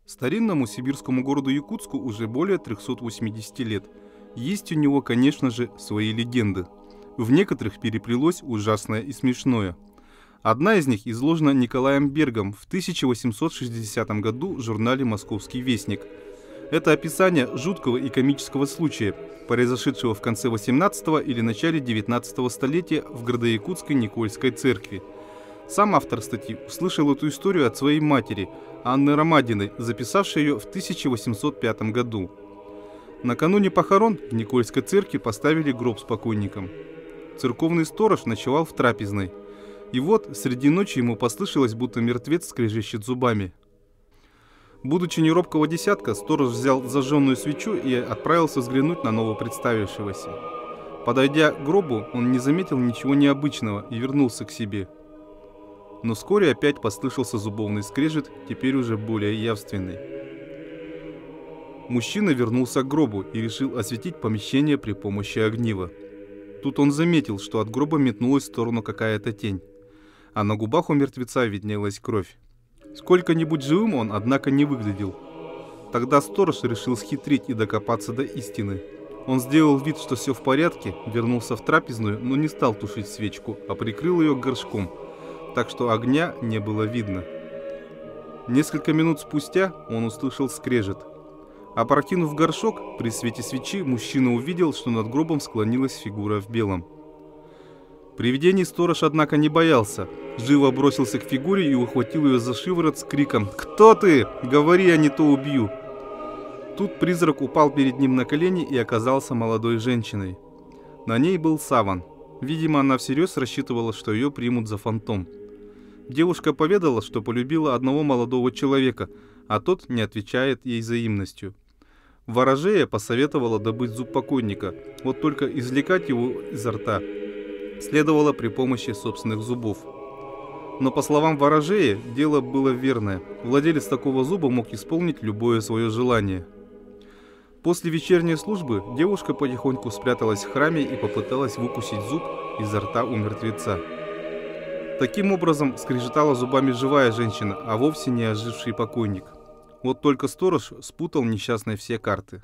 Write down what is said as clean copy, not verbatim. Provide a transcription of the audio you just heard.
Старинному сибирскому городу Якутску уже более 380 лет. Есть у него, конечно же, свои легенды. В некоторых переплелось ужасное и смешное. Одна из них изложена Николаем Бергом в 1860 году в журнале «Московский вестник». Это описание жуткого и комического случая, произошедшего в конце 18 или начале 19 столетия в Градоякутской Никольской церкви. Сам автор статьи услышал эту историю от своей матери, Анны Ромадиной, записавшей ее в 1805 году. Накануне похорон в Никольской церкви поставили гроб с покойником. Церковный сторож ночевал в трапезной. И вот среди ночи ему послышалось, будто мертвец скрежещет зубами. Будучи неробкого десятка, сторож взял зажженную свечу и отправился взглянуть на новопредставившегося. Подойдя к гробу, он не заметил ничего необычного и вернулся к себе. Но вскоре опять послышался зубовный скрежет, теперь уже более явственный. Мужчина вернулся к гробу и решил осветить помещение при помощи огнива. Тут он заметил, что от гроба метнулась в сторону какая-то тень, а на губах у мертвеца виднелась кровь. Сколько-нибудь живым он, однако, не выглядел. Тогда сторож решил схитрить и докопаться до истины. Он сделал вид, что все в порядке, вернулся в трапезную, но не стал тушить свечку, а прикрыл ее горшком, так что огня не было видно. Несколько минут спустя он услышал скрежет. Опрокинув горшок, при свете свечи мужчина увидел, что над гробом склонилась фигура в белом. Привидений сторож, однако, не боялся. Живо бросился к фигуре и ухватил ее за шиворот с криком: «Кто ты? Говори, а не то убью!» Тут призрак упал перед ним на колени и оказался молодой женщиной. На ней был саван. Видимо, она всерьез рассчитывала, что ее примут за фантом. Девушка поведала, что полюбила одного молодого человека, а тот не отвечает ей взаимностью. Ворожея посоветовала добыть зуб покойника, вот только извлекать его изо рта следовало при помощи собственных зубов. Но, по словам ворожеи, дело было верное. Владелец такого зуба мог исполнить любое свое желание. После вечерней службы девушка потихоньку спряталась в храме и попыталась выкусить зуб изо рта у мертвеца. Таким образом скрежетала зубами живая женщина, а вовсе не оживший покойник. Вот только сторож спутал несчастной все карты.